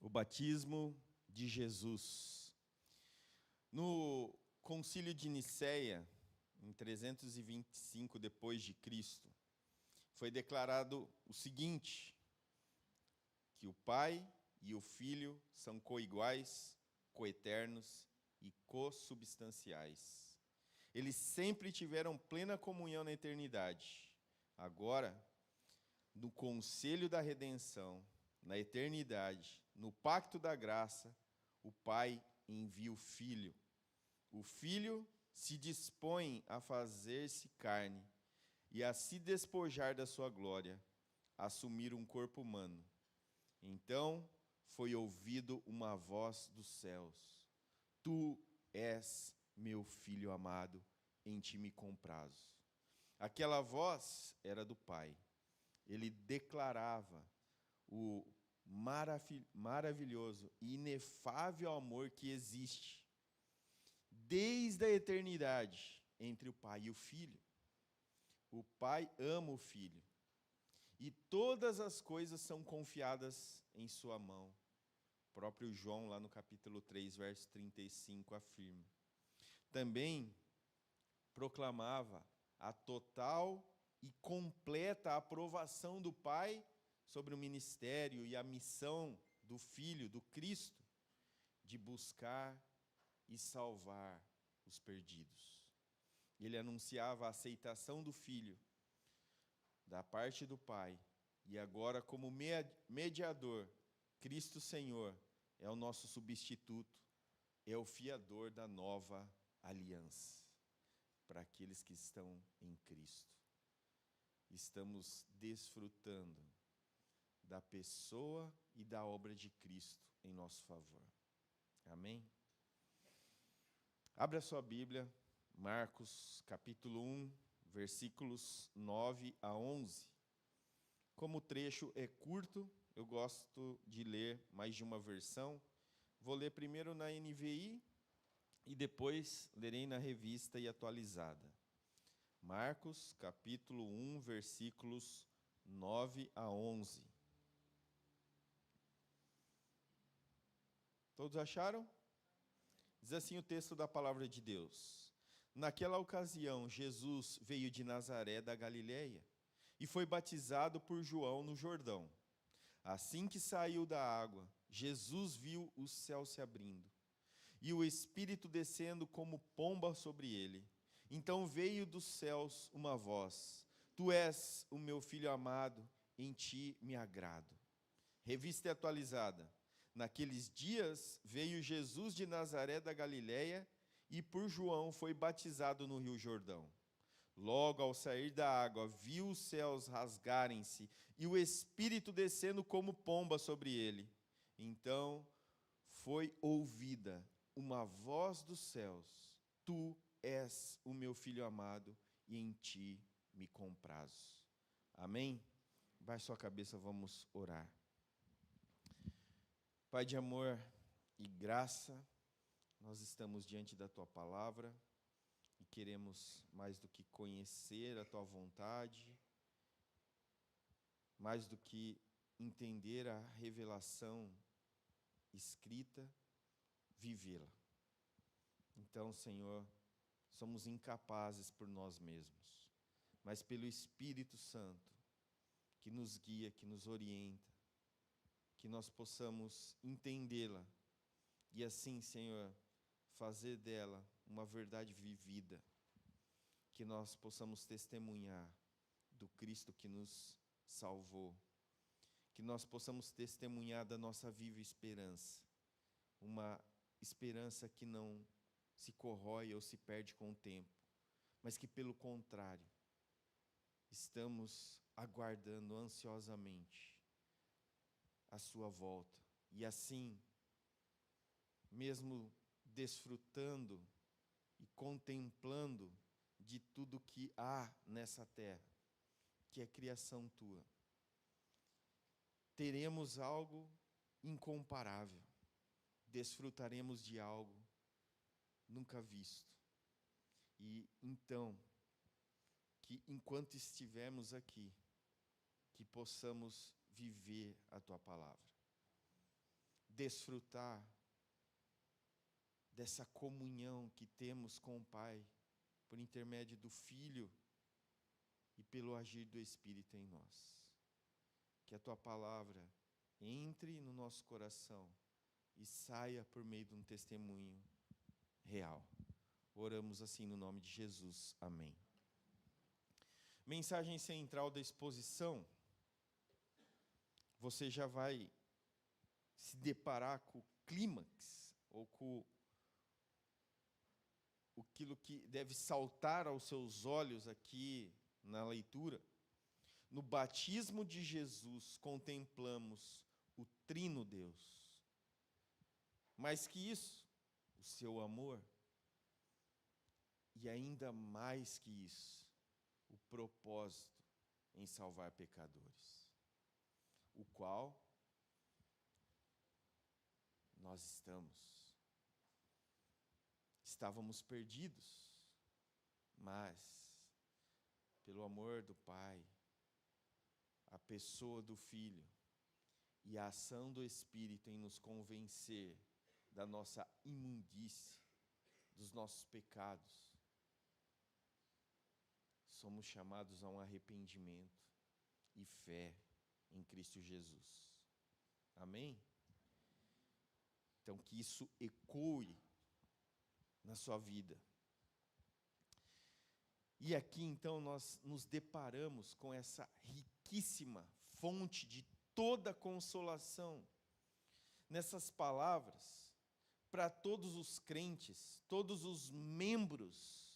O batismo de Jesus. No Concílio de Nicéia, em 325 depois de Cristo, foi declarado o seguinte: que o Pai e o Filho são coiguais, coeternos e consubstanciais. Eles sempre tiveram plena comunhão na eternidade. Agora, no conselho da redenção, na eternidade, no pacto da graça, o Pai envia o Filho. O Filho se dispõe a fazer-se carne e a se despojar da sua glória, a assumir um corpo humano. Então foi ouvido uma voz dos céus: Tu és meu Filho amado, em ti me comprazo. Aquela voz era do Pai. Ele declarava o maravilhoso e inefável amor que existe desde a eternidade entre o Pai e o Filho. O Pai ama o Filho e todas as coisas são confiadas em sua mão. O próprio João, lá no capítulo 3, verso 35, afirma. Também proclamava a total e completa aprovação do Pai sobre o ministério e a missão do Filho, do Cristo, de buscar e salvar os perdidos. Ele anunciava a aceitação do Filho da parte do Pai, e agora, como mediador, Cristo Senhor é o nosso substituto, é o fiador da nova aliança para aqueles que estão em Cristo. Estamos desfrutando da pessoa e da obra de Cristo em nosso favor. Amém? Abra sua Bíblia, Marcos, capítulo 1, versículos 9 a 11. Como o trecho é curto, eu gosto de ler mais de uma versão. Vou ler primeiro na NVI e depois lerei na Revista e Atualizada. Marcos, capítulo 1, versículos 9 a 11. Todos acharam? Diz assim o texto da palavra de Deus. Naquela ocasião, Jesus veio de Nazaré da Galileia e foi batizado por João no Jordão. Assim que saiu da água, Jesus viu o céu se abrindo e o Espírito descendo como pomba sobre ele. Então veio dos céus uma voz: Tu és o meu Filho amado, em ti me agrado. Revista Atualizada. Naqueles dias veio Jesus de Nazaré da Galileia e por João foi batizado no Rio Jordão. Logo ao sair da água, viu os céus rasgarem-se e o Espírito descendo como pomba sobre ele. Então foi ouvida uma voz dos céus: Tu és o meu Filho amado e em ti me comprazo. Amém? Baixe sua cabeça, vamos orar. Pai de amor e graça, nós estamos diante da Tua palavra e queremos mais do que conhecer a Tua vontade, mais do que entender a revelação escrita, vivê-la. Então, Senhor, somos incapazes por nós mesmos, mas pelo Espírito Santo, que nos guia, que nos orienta, que nós possamos entendê-la e assim, Senhor, fazer dela uma verdade vivida, que nós possamos testemunhar do Cristo que nos salvou, que nós possamos testemunhar da nossa viva esperança, uma esperança que não se corrói ou se perde com o tempo, mas que, pelo contrário, estamos aguardando ansiosamente a sua volta. E assim, mesmo desfrutando e contemplando de tudo que há nessa terra, que é criação tua, teremos algo incomparável, desfrutaremos de algo nunca visto. E então, que enquanto estivermos aqui, que possamos viver a Tua palavra. desfrutar dessa comunhão que temos com o Pai, por intermédio do Filho e pelo agir do Espírito em nós. Que a Tua palavra entre no nosso coração e saia por meio de um testemunho real. Oramos assim no nome de Jesus. Amém. Mensagem central da exposição. Você já vai se deparar com o clímax, ou com aquilo que deve saltar aos seus olhos aqui na leitura. No batismo de Jesus, contemplamos o Trino Deus. Mais que isso, o seu amor. E ainda mais que isso, o propósito em salvar pecadores, o qual nós estávamos perdidos, mas pelo amor do Pai, a pessoa do Filho e a ação do Espírito em nos convencer da nossa imundície, dos nossos pecados, somos chamados a um arrependimento e fé em Cristo Jesus. Amém? Então, que isso ecoe na sua vida. E aqui, então, nós nos deparamos com essa riquíssima fonte de toda consolação, nessas palavras, para todos os crentes, todos os membros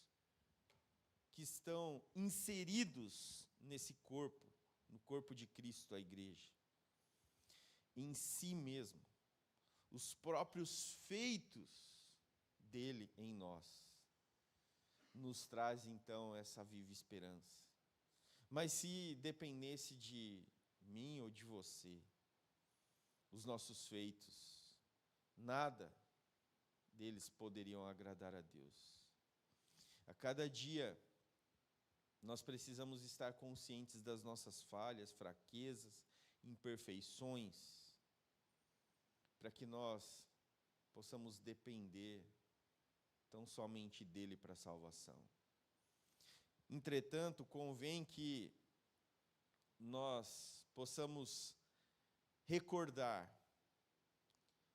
que estão inseridos nesse corpo, no corpo de Cristo, a igreja. Em si mesmo, os próprios feitos dele em nós, nos traz então essa viva esperança. Mas se dependesse de mim ou de você, os nossos feitos, nada deles poderiam agradar a Deus. A cada dia, nós precisamos estar conscientes das nossas falhas, fraquezas, imperfeições, para que nós possamos depender tão somente dele para a salvação. Entretanto, convém que nós possamos recordar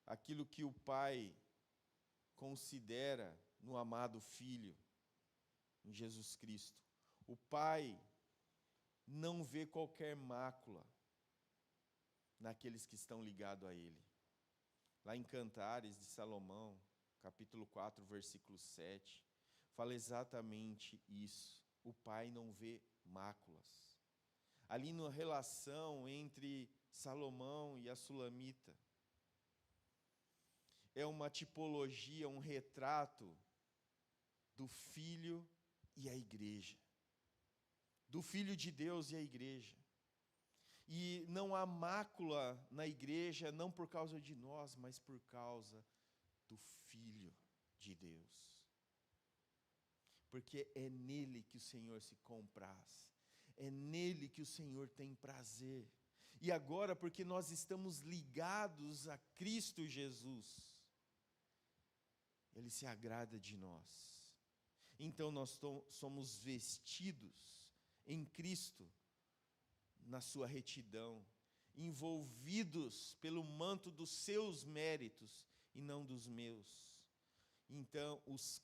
aquilo que o Pai considera no amado Filho, em Jesus Cristo. O Pai não vê qualquer mácula naqueles que estão ligados a Ele. Lá em Cantares de Salomão, capítulo 4, versículo 7, fala exatamente isso. O Pai não vê máculas. Ali na relação entre Salomão e a Sulamita, é uma tipologia, um retrato do Filho e a igreja. Do Filho de Deus e a igreja. E não há mácula na igreja, não por causa de nós, mas por causa do Filho de Deus. Porque é nele que o Senhor se compraz. É nele que o Senhor tem prazer. E agora, porque nós estamos ligados a Cristo Jesus, Ele se agrada de nós. Então nós somos vestidos em Cristo, na sua retidão, envolvidos pelo manto dos seus méritos e não dos meus. Então, os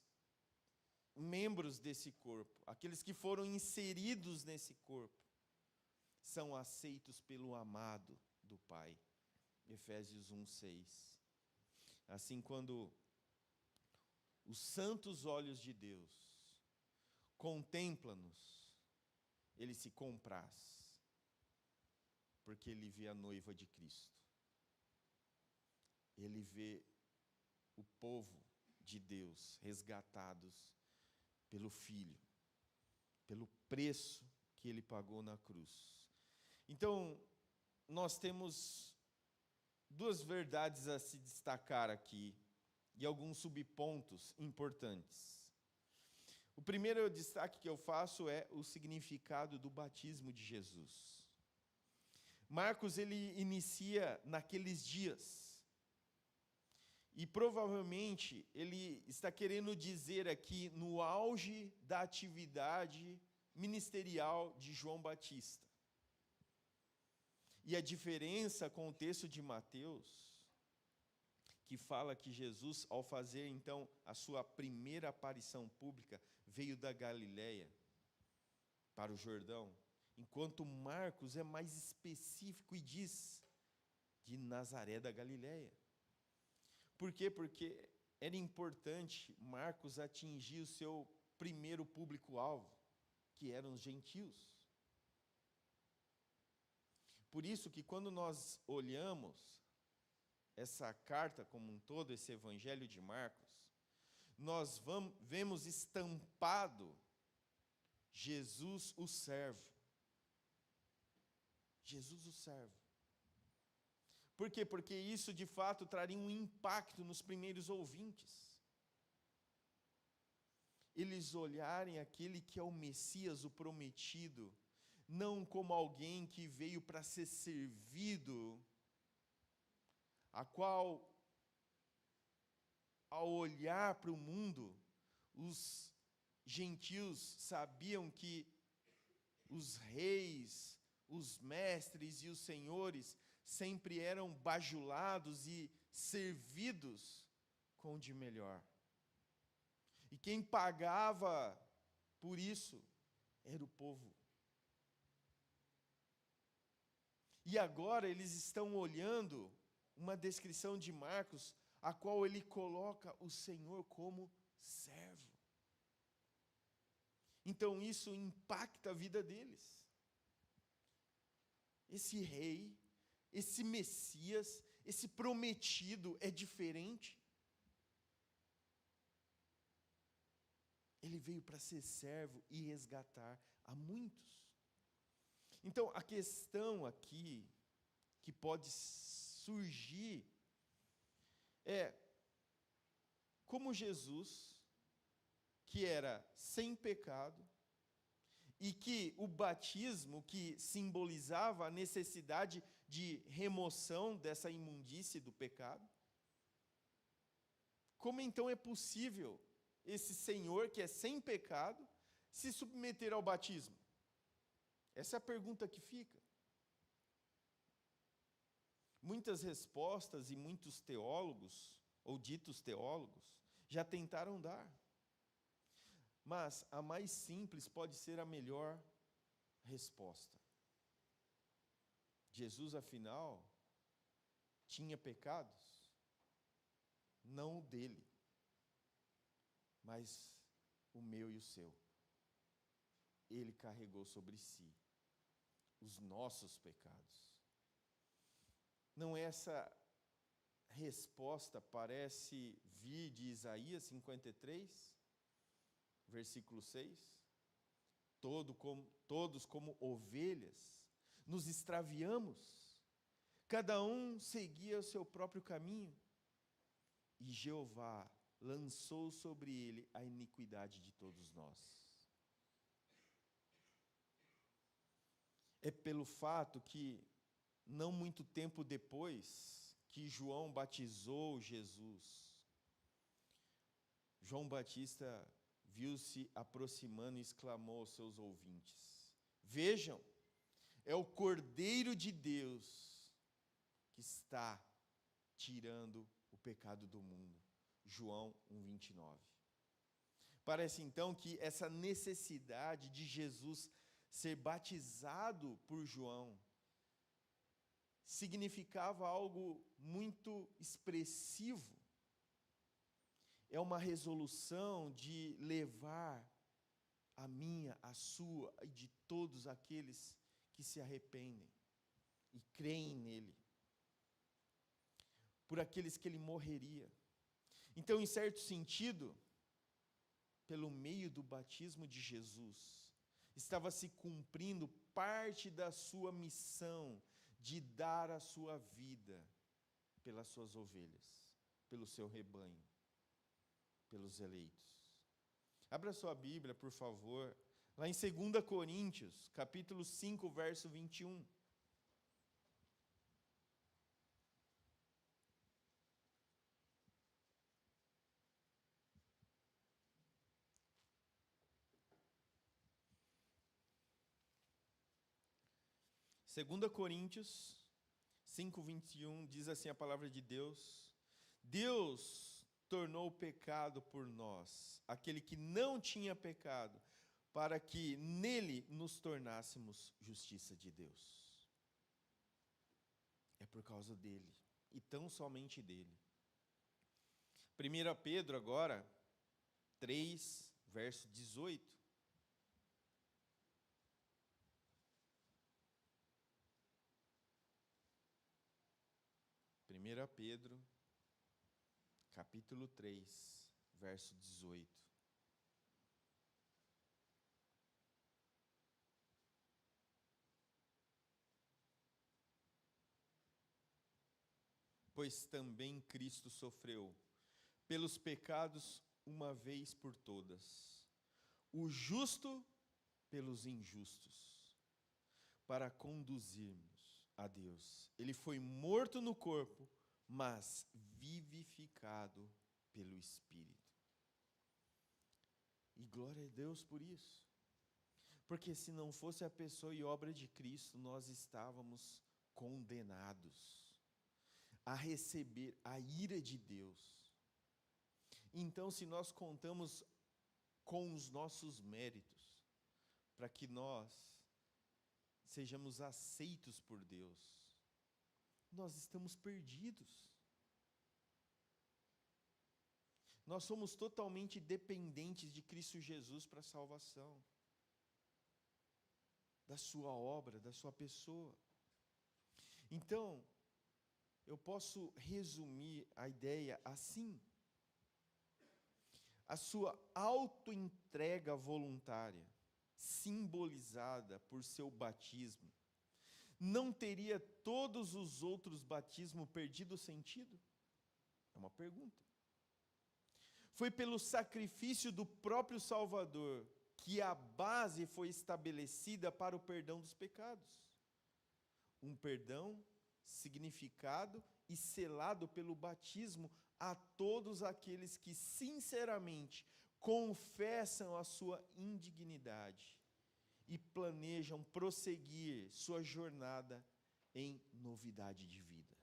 membros desse corpo, aqueles que foram inseridos nesse corpo, são aceitos pelo amado do Pai. Efésios 1:6. Assim, quando os santos olhos de Deus contemplam-nos, Ele se compraz, porque Ele vê a noiva de Cristo. Ele vê o povo de Deus resgatados pelo Filho, pelo preço que Ele pagou na cruz. Então, nós temos duas verdades a se destacar aqui, e alguns subpontos importantes. O primeiro destaque que eu faço é o significado do batismo de Jesus. Marcos, ele inicia naqueles dias, E provavelmente ele está querendo dizer aqui no auge da atividade ministerial de João Batista. E a diferença com o texto de Mateus, que fala que Jesus, ao fazer então a sua primeira aparição pública, veio da Galileia para o Jordão, enquanto Marcos é mais específico e diz de Nazaré da Galileia. Por quê? Porque era importante Marcos atingir o seu primeiro público-alvo, que eram os gentios. Por isso que quando nós olhamos essa carta como um todo, esse evangelho de Marcos, nós vemos estampado Jesus o servo. Jesus o servo. Por quê? Porque isso de fato traria um impacto nos primeiros ouvintes. Eles olharem aquele que é o Messias, o prometido, não como alguém que veio para ser servido, a qual, ao olhar para o mundo, os gentios sabiam que os reis, os mestres e os senhores sempre eram bajulados e servidos com o de melhor. E quem pagava por isso era o povo. E agora eles estão olhando uma descrição de Marcos, a qual ele coloca o Senhor como servo. Então isso impacta a vida deles. Esse rei, esse Messias, esse prometido é diferente. Ele veio para ser servo e resgatar a muitos. Então, a questão aqui que pode surgir é como Jesus, que era sem pecado, e que o batismo, que simbolizava a necessidade de remoção dessa imundície do pecado, como então é possível esse Senhor, que é sem pecado, se submeter ao batismo? Essa é a pergunta que fica. Muitas respostas e muitos teólogos, ou ditos teólogos, já tentaram dar. Mas a mais simples pode ser a melhor resposta. Jesus, afinal, tinha pecados? Não o dele, mas o meu e o seu. Ele carregou sobre si os nossos pecados. Não essa resposta parece vir de Isaías 53, versículo 6? Todos como ovelhas, nos extraviamos, cada um seguia o seu próprio caminho, e Jeová lançou sobre ele a iniquidade de todos nós. É pelo fato que, não muito tempo depois que João batizou Jesus, João Batista viu-se aproximando e exclamou aos seus ouvintes: vejam, é o Cordeiro de Deus que está tirando o pecado do mundo. João 1:29. Parece então que essa necessidade de Jesus ser batizado por João significava algo muito expressivo. É uma resolução de levar a minha, a sua e de todos aqueles que se arrependem e creem nele, por aqueles que ele morreria. Então, em certo sentido, pelo meio do batismo de Jesus, estava se cumprindo parte da sua missão de dar a sua vida pelas suas ovelhas, pelo seu rebanho, pelos eleitos. Abra sua Bíblia, por favor, lá em 2 Coríntios, capítulo 5, verso 21. 2 Coríntios 5:21 diz assim a palavra de Deus: Deus tornou o pecado por nós, aquele que não tinha pecado, para que nele nos tornássemos justiça de Deus. É por causa dele, e tão somente dele. 1 Pedro agora, 3, verso 18. 1 Pedro, capítulo 3, verso 18. Pois também Cristo sofreu pelos pecados uma vez por todas, o justo pelos injustos, para conduzirmos a Deus. Ele foi morto no corpo, mas vivificado pelo Espírito. E glória a Deus por isso. Porque se não fosse a pessoa e obra de Cristo, nós estávamos condenados a receber a ira de Deus. Então, se nós contamos com os nossos méritos, para que nós sejamos aceitos por Deus, nós estamos perdidos. Nós somos totalmente dependentes de Cristo Jesus para a salvação, da sua obra, da sua pessoa. Então, eu posso resumir a ideia assim: a sua autoentrega voluntária, simbolizada por seu batismo, não teria todos os outros batismos perdido o sentido? É uma pergunta. Foi pelo sacrifício do próprio Salvador que a base foi estabelecida para o perdão dos pecados. Um perdão significado e selado pelo batismo a todos aqueles que sinceramente confessam a sua indignidade e planejam prosseguir sua jornada em novidade de vida.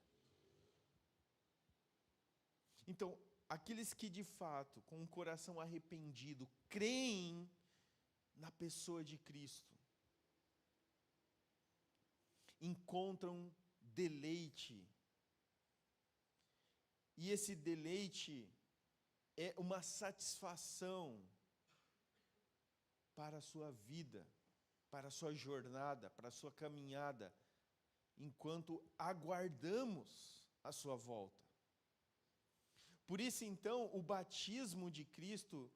Então, aqueles que de fato, com o coração arrependido, creem na pessoa de Cristo, encontram deleite. E esse deleite é uma satisfação para a sua vida, para a sua jornada, para a sua caminhada, enquanto aguardamos a sua volta. Por isso, então, o batismo de Cristo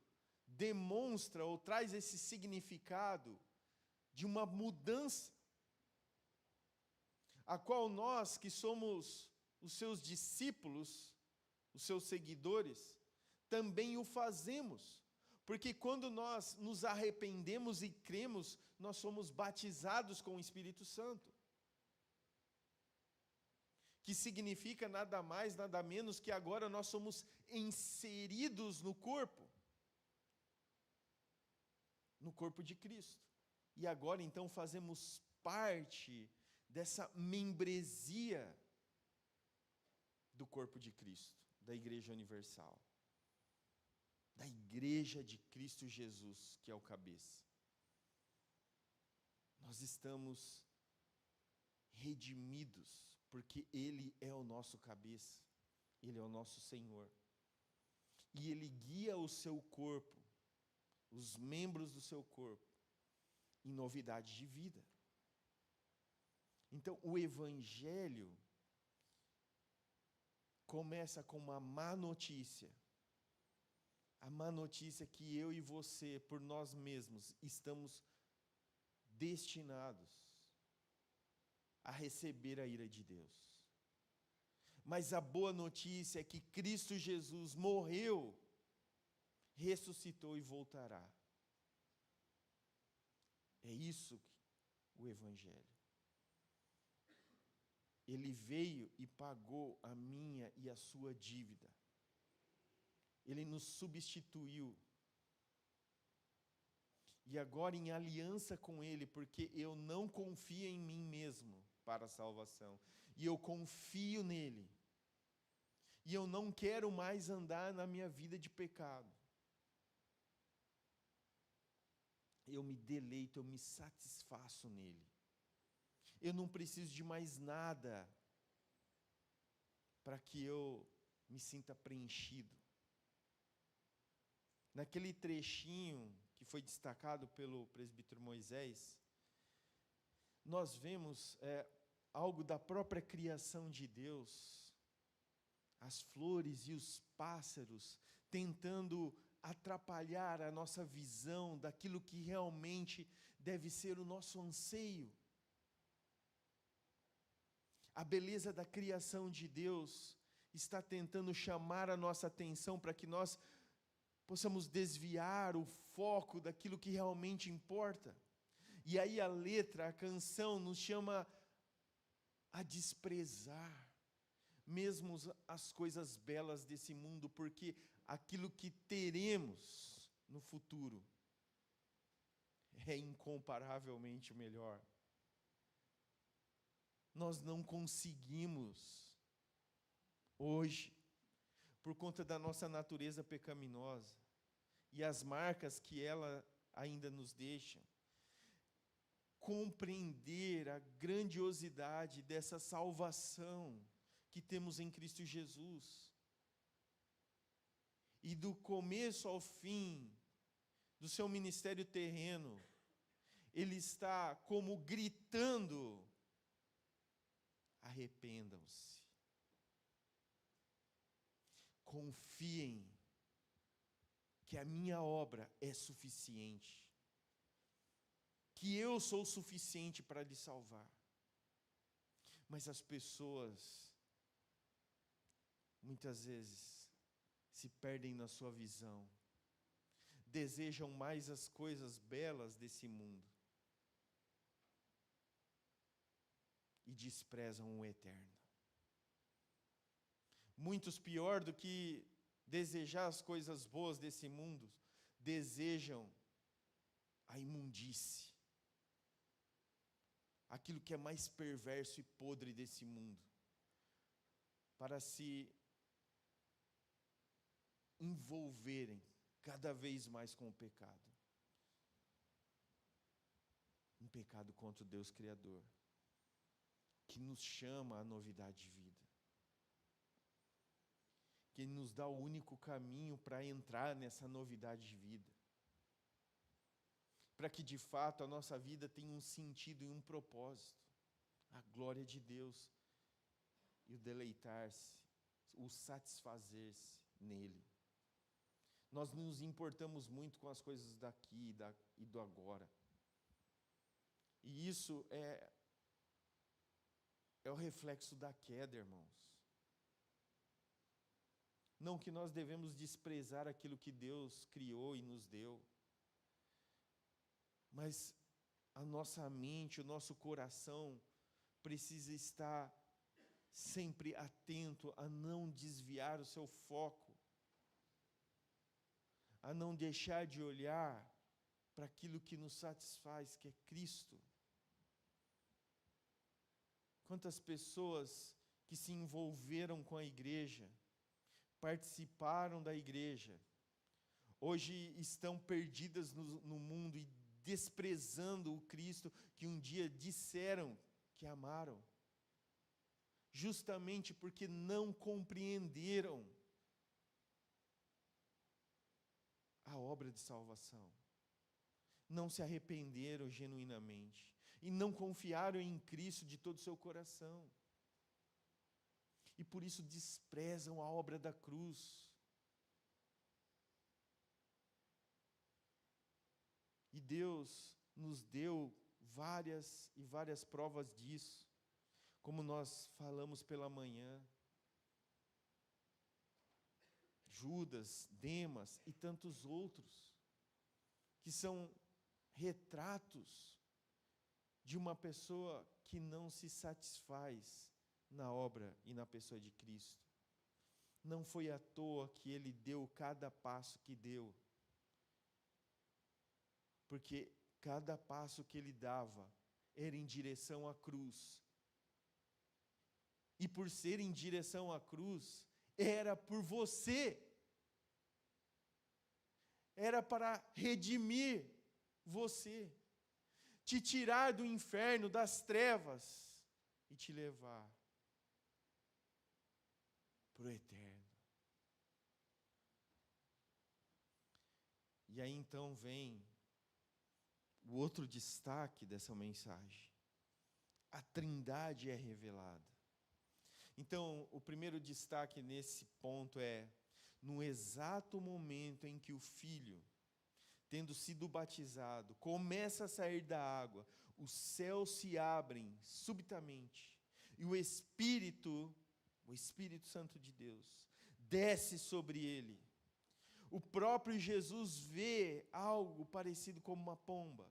demonstra ou traz esse significado de uma mudança, a qual nós, que somos os seus discípulos, os seus seguidores, também o fazemos. Porque quando nós nos arrependemos e cremos, nós somos batizados com o Espírito Santo. Que significa nada mais, nada menos que agora nós somos inseridos no corpo de Cristo. E agora então fazemos parte dessa membresia do corpo de Cristo, da Igreja Universal, da Igreja de Cristo Jesus, que é o cabeça. Nós estamos redimidos, porque Ele é o nosso cabeça, Ele é o nosso Senhor. E Ele guia o seu corpo, os membros do seu corpo, em novidade de vida. Então, o Evangelho começa com uma má notícia. A má notícia é que eu e você, por nós mesmos, estamos destinados a receber a ira de Deus. Mas a boa notícia é que Cristo Jesus morreu, ressuscitou e voltará. É isso o Evangelho. Ele veio e pagou a minha e a sua dívida. Ele nos substituiu. e agora em aliança com Ele, porque eu não confio em mim mesmo para a salvação, e eu confio nele, e eu não quero mais andar na minha vida de pecado. Eu me deleito, eu me satisfaço nele. Eu não preciso de mais nada para que eu me sinta preenchido. Naquele trechinho que foi destacado pelo presbítero Moisés, nós vemos algo da própria criação de Deus, as flores e os pássaros tentando atrapalhar a nossa visão daquilo que realmente deve ser o nosso anseio. A beleza da criação de Deus está tentando chamar a nossa atenção para que nós possamos desviar o foco daquilo que realmente importa. E aí a letra, a canção nos chama a desprezar mesmo as coisas belas desse mundo, porque aquilo que teremos no futuro é incomparavelmente melhor. Nós não conseguimos hoje, por conta da nossa natureza pecaminosa e as marcas que ela ainda nos deixa, compreender a grandiosidade dessa salvação que temos em Cristo Jesus. E do começo ao fim do seu ministério terreno, ele está como gritando: arrependam-se. Confiem que a minha obra é suficiente, que eu sou suficiente para lhe salvar. Mas as pessoas, muitas vezes, se perdem na sua visão, desejam mais as coisas belas desse mundo e desprezam o eterno. Muitos, pior do que desejar as coisas boas desse mundo, desejam a imundície, aquilo que é mais perverso e podre desse mundo, para se envolverem cada vez mais com o pecado. Um pecado contra o Deus Criador, que nos chama à novidade de vida, que nos dá o único caminho para entrar nessa novidade de vida, para que de fato a nossa vida tenha um sentido e um propósito, a glória de Deus e o deleitar-se, o satisfazer-se nele. Nós nos importamos muito com as coisas daqui e do agora, e isso é o reflexo da queda, irmãos. Não que nós devemos desprezar aquilo que Deus criou e nos deu, mas a nossa mente, o nosso coração precisa estar sempre atento a não desviar o seu foco, a não deixar de olhar para aquilo que nos satisfaz, que é Cristo. Quantas pessoas que se envolveram com a igreja, participaram da igreja, hoje estão perdidas no mundo e desprezando o Cristo que um dia disseram que amaram, justamente porque não compreenderam a obra de salvação, não se arrependeram genuinamente e não confiaram em Cristo de todo o seu coração. E por isso desprezam a obra da cruz. E Deus nos deu várias e várias provas disso, como nós falamos pela manhã. Judas, Demas e tantos outros, que são retratos de uma pessoa que não se satisfaz na obra e na pessoa de Cristo. Não foi à toa que ele deu cada passo que deu. porque cada passo que ele dava era em direção à cruz. E por ser em direção à cruz, era por você. Era para redimir você, te tirar do inferno, das trevas, e te levar para o eterno. E aí então vem o outro destaque dessa mensagem. A Trindade é revelada. Então, o primeiro destaque nesse ponto é: no exato momento em que o Filho, tendo sido batizado, começa a sair da água, os céus se abrem subitamente, e o Espírito Santo de Deus, desce sobre ele. O próprio Jesus vê algo parecido como uma pomba,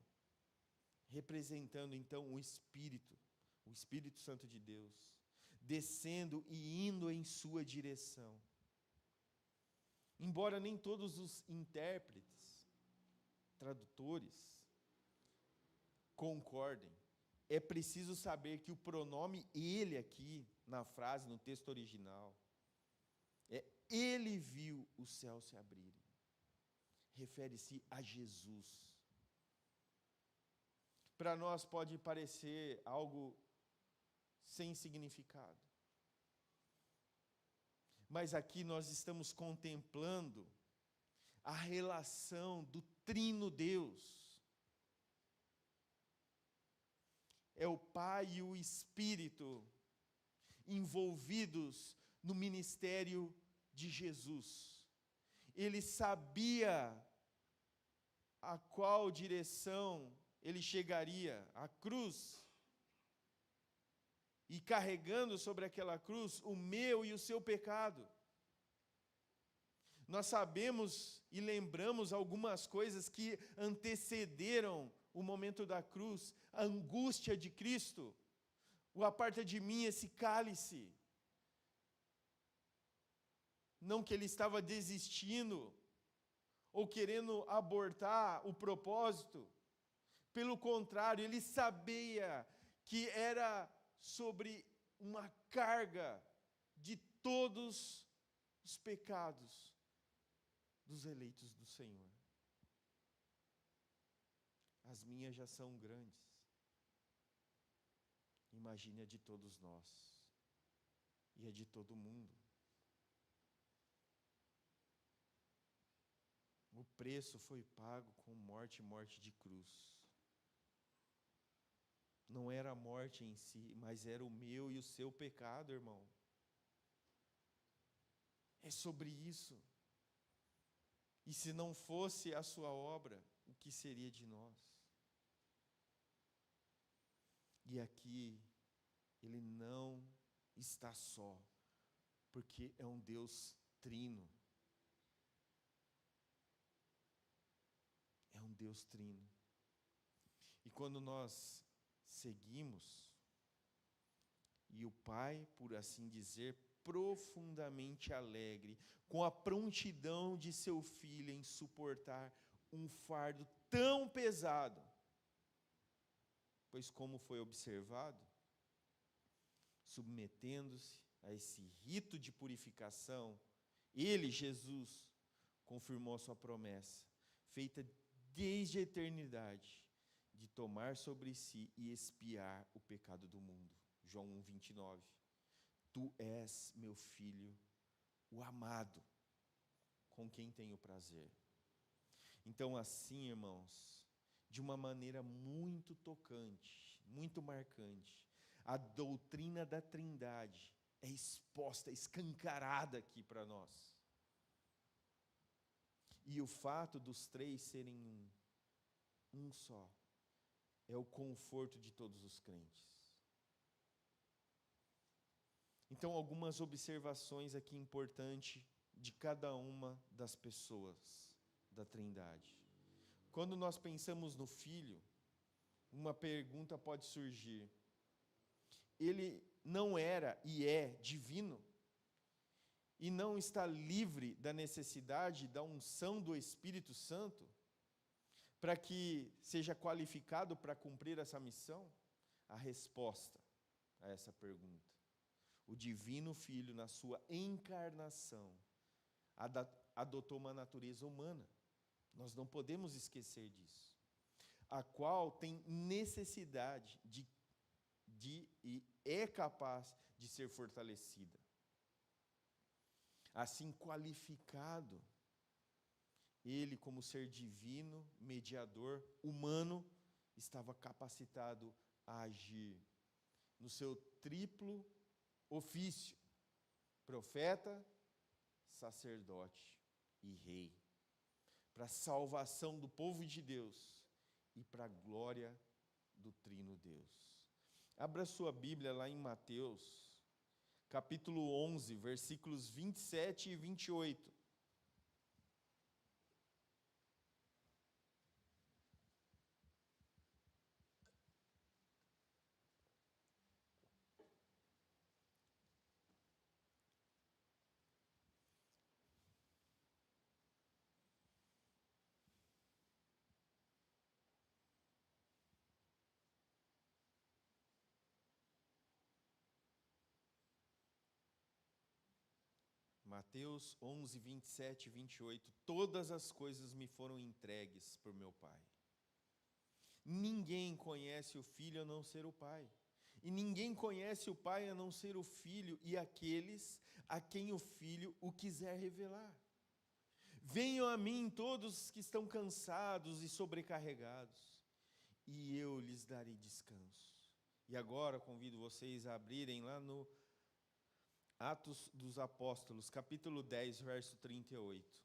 representando então o Espírito Santo de Deus, descendo e indo em sua direção. Embora nem todos os intérpretes, tradutores, concordem, é preciso saber que o pronome ele aqui, na frase, no texto original, é ele viu os céus se abrirem. Refere-se a Jesus. Para nós pode parecer algo sem significado. Mas aqui nós estamos contemplando a relação do Trino Deus. É o Pai e o Espírito envolvidos no ministério de Jesus. Ele sabia a qual direção ele chegaria, a cruz, e carregando sobre aquela cruz o meu e o seu pecado. Nós sabemos e lembramos algumas coisas que antecederam o momento da cruz, a angústia de Cristo, o aparta de mim esse cálice. Não que ele estava desistindo ou querendo abortar o propósito, pelo contrário, ele sabia que era sobre uma carga de todos os pecados dos eleitos do Senhor. As minhas já são grandes. Imagine a de todos nós e a de todo mundo. O preço foi pago com morte de cruz. Não era a morte em si, mas era o meu e o seu pecado, irmão. É sobre isso. E se não fosse a sua obra, o que seria de nós? E aqui, ele não está só, porque é um Deus trino. É um Deus trino. E quando nós seguimos, e o Pai, por assim dizer, profundamente alegre, com a prontidão de seu filho em suportar um fardo tão pesado, pois como foi observado, submetendo-se a esse rito de purificação, ele, Jesus, confirmou a sua promessa, feita desde a eternidade, de tomar sobre si e expiar o pecado do mundo. João 1:29. Tu és meu filho, o amado, com quem tenho prazer. Então, assim, irmãos, de uma maneira muito tocante, muito marcante, a doutrina da Trindade é exposta, escancarada aqui para nós. E o fato dos três serem um só, é o conforto de todos os crentes. Então, algumas observações aqui importantes de cada uma das pessoas da Trindade. Quando nós pensamos no Filho, uma pergunta pode surgir. Ele não era e é divino? E não está livre da necessidade da unção do Espírito Santo? para que seja qualificado para cumprir essa missão? A resposta a essa pergunta: o Divino Filho, na sua encarnação, adotou uma natureza humana. Nós não podemos esquecer disso. A qual tem necessidade e é capaz de ser fortalecida. Assim, qualificado, ele, como ser divino, mediador, humano, estava capacitado a agir no seu triplo ofício: profeta, sacerdote e rei, para a salvação do povo de Deus e para a glória do Trino Deus. Abra sua Bíblia lá em Mateus, capítulo 11, versículos 27 e 28. Mateus 11, 27 e 28. Todas as coisas me foram entregues por meu Pai. Ninguém conhece o Filho a não ser o Pai. E ninguém conhece o Pai a não ser o Filho e aqueles a quem o Filho o quiser revelar. Venham a mim todos que estão cansados e sobrecarregados, e eu lhes darei descanso. E agora convido vocês a abrirem lá no Atos dos Apóstolos, capítulo 10, verso 38.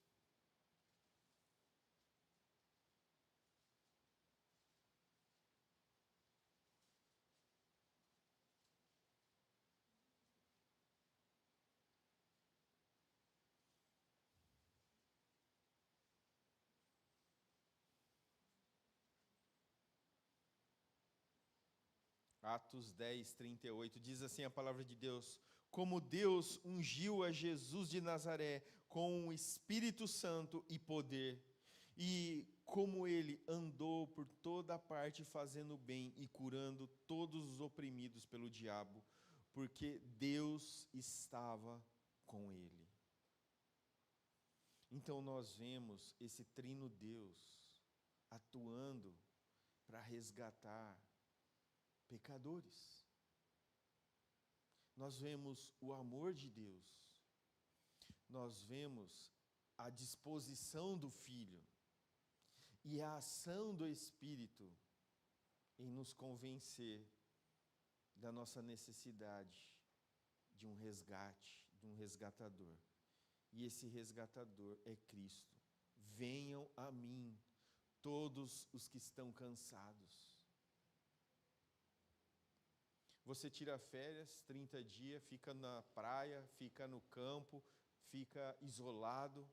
Atos 10, 38, diz assim a palavra de Deus: como Deus ungiu a Jesus de Nazaré com o Espírito Santo e poder, e como ele andou por toda parte fazendo bem e curando todos os oprimidos pelo diabo, porque Deus estava com ele. Então nós vemos esse trino Deus atuando para resgatar pecadores. Nós vemos o amor de Deus, nós vemos a disposição do Filho e a ação do Espírito em nos convencer da nossa necessidade de um resgate, de um resgatador. E esse resgatador é Cristo. Venham a mim todos os que estão cansados. Você tira férias, 30 dias, fica na praia, fica no campo, fica isolado,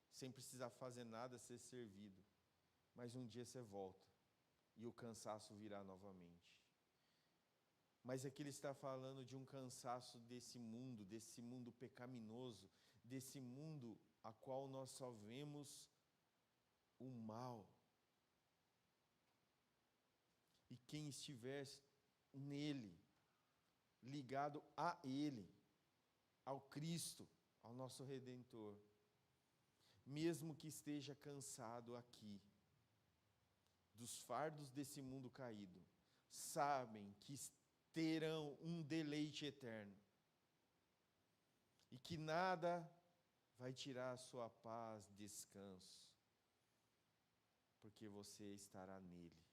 sem precisar fazer nada, ser servido. Mas um dia você volta e o cansaço virá novamente. Mas aqui ele está falando de um cansaço desse mundo pecaminoso, desse mundo a qual nós só vemos o mal. E quem estiver nele, ligado a ele, ao Cristo, ao nosso Redentor, mesmo que esteja cansado aqui, dos fardos desse mundo caído, sabem que terão um deleite eterno, e que nada vai tirar a sua paz, descanso, porque você estará nele.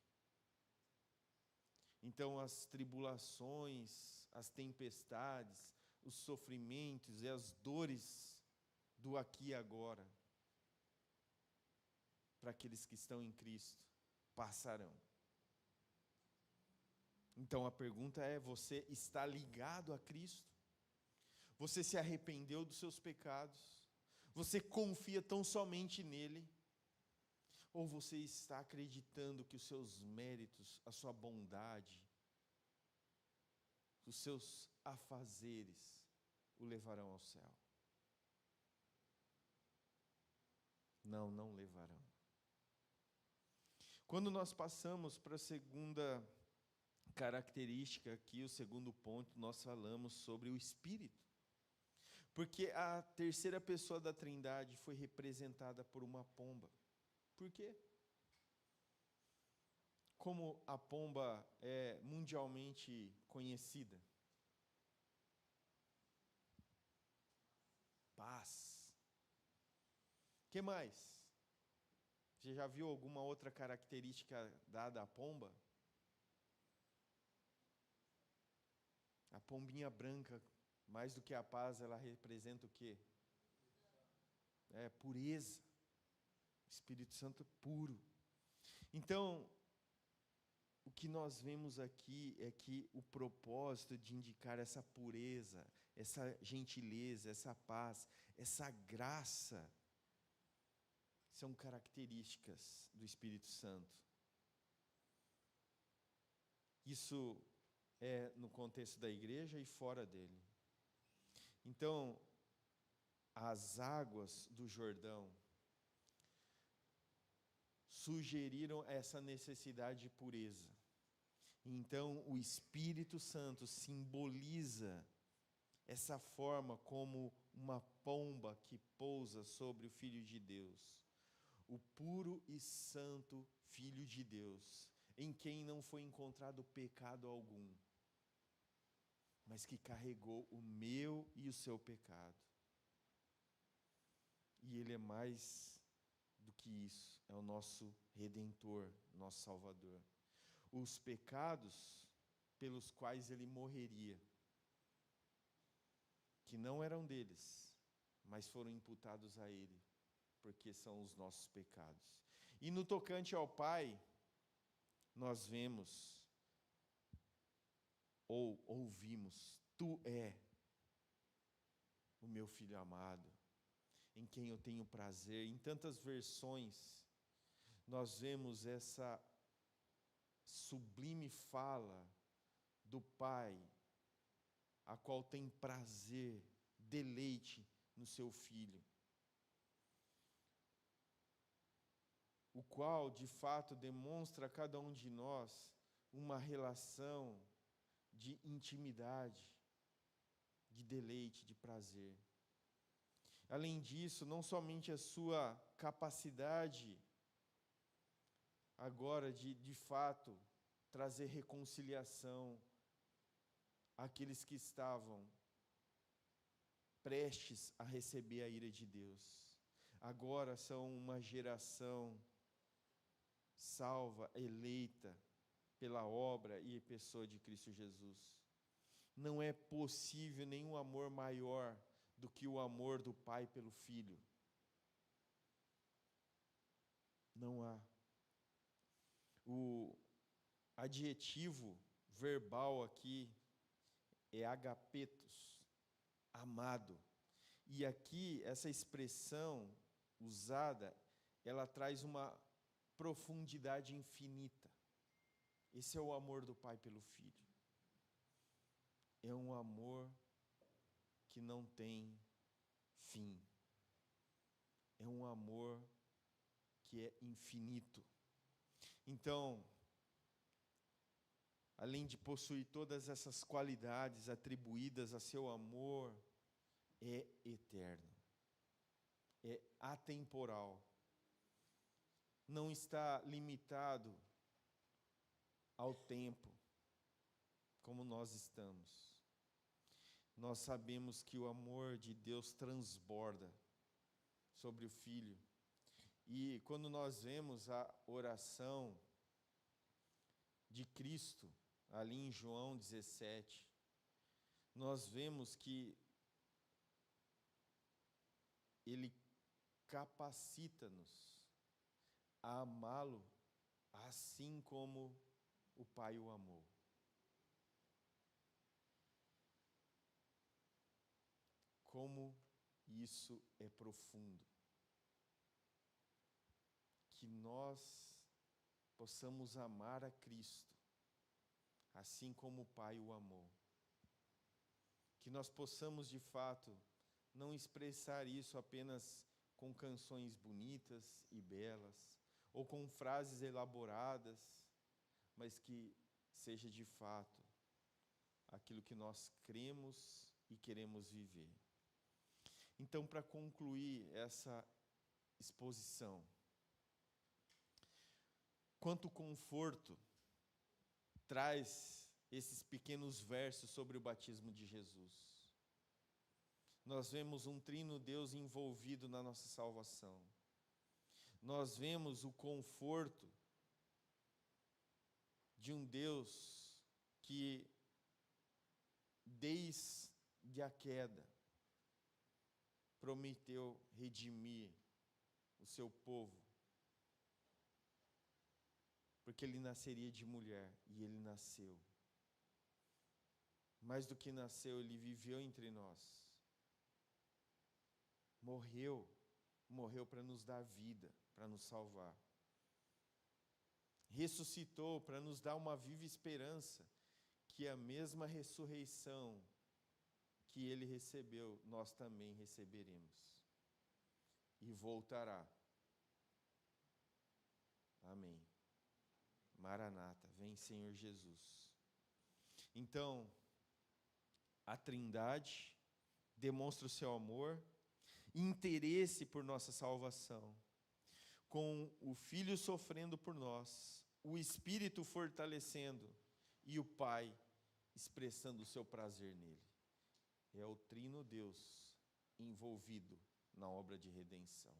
Então as tribulações, as tempestades, os sofrimentos e as dores do aqui e agora, para aqueles que estão em Cristo, passarão. Então a pergunta é: você está ligado a Cristo? Você se arrependeu dos seus pecados? Você confia tão somente nele? Ou você está acreditando que os seus méritos, a sua bondade, os seus afazeres o levarão ao céu? Não, não levarão. Quando nós passamos para a segunda característica aqui, o segundo ponto, nós falamos sobre o Espírito. Porque a terceira pessoa da Trindade foi representada por uma pomba. Por quê? Como a pomba é mundialmente conhecida? Paz. O que mais? Você já viu alguma outra característica dada à pomba? A pombinha branca, mais do que a paz, ela representa o quê? Pureza. O Espírito Santo puro. Então, o que nós vemos aqui é que o propósito de indicar essa pureza, essa gentileza, essa paz, essa graça, são características do Espírito Santo. Isso é no contexto da igreja e fora dele. Então, as águas do Jordão sugeriram essa necessidade de pureza. Então, o Espírito Santo simboliza essa forma como uma pomba que pousa sobre o Filho de Deus. O puro e santo Filho de Deus, em quem não foi encontrado pecado algum, mas que carregou o meu e o seu pecado. E Ele é mais do que isso, é o nosso Redentor, nosso Salvador. Os pecados pelos quais Ele morreria, que não eram deles, mas foram imputados a Ele, porque são os nossos pecados. E no tocante ao Pai, nós vemos, ou ouvimos, Tu é o meu Filho amado, em quem eu tenho prazer. Em tantas versões, nós vemos essa sublime fala do Pai, a qual tem prazer, deleite no seu Filho, o qual, de fato, demonstra a cada um de nós uma relação de intimidade, de deleite, de prazer. Além disso, não somente a sua capacidade agora de fato, trazer reconciliação àqueles que estavam prestes a receber a ira de Deus. Agora são uma geração salva, eleita pela obra e pessoa de Cristo Jesus. Não é possível nenhum amor maior do que o amor do Pai pelo Filho. Não há. O adjetivo verbal aqui é agapetos, amado. E aqui, essa expressão usada, ela traz uma profundidade infinita. Esse é o amor do Pai pelo Filho. É um amor que não tem fim. É um amor que é infinito. Então, além de possuir todas essas qualidades atribuídas a seu amor, é eterno, é atemporal, não está limitado ao tempo, como nós estamos. Nós sabemos que o amor de Deus transborda sobre o Filho. E quando nós vemos a oração de Cristo, ali em João 17, nós vemos que Ele capacita-nos a amá-lo assim como o Pai o amou. Como isso é profundo. Que nós possamos amar a Cristo, assim como o Pai o amou. Que nós possamos, de fato, não expressar isso apenas com canções bonitas e belas, ou com frases elaboradas, mas que seja de fato aquilo que nós cremos e queremos viver. Então, para concluir essa exposição, quanto conforto traz esses pequenos versos sobre o batismo de Jesus. Nós vemos um trino Deus envolvido na nossa salvação. Nós vemos o conforto de um Deus que, desde a queda, prometeu redimir o seu povo, porque ele nasceria de mulher, e ele nasceu. Mais do que nasceu, ele viveu entre nós. Morreu para nos dar vida, para nos salvar. Ressuscitou para nos dar uma viva esperança, que a mesma ressurreição que ele recebeu, nós também receberemos. E voltará. Amém. Maranata, vem Senhor Jesus. Então, a Trindade demonstra o seu amor e interesse por nossa salvação, com o Filho sofrendo por nós, o Espírito fortalecendo e o Pai expressando o seu prazer nele. É o Trino Deus envolvido na obra de redenção.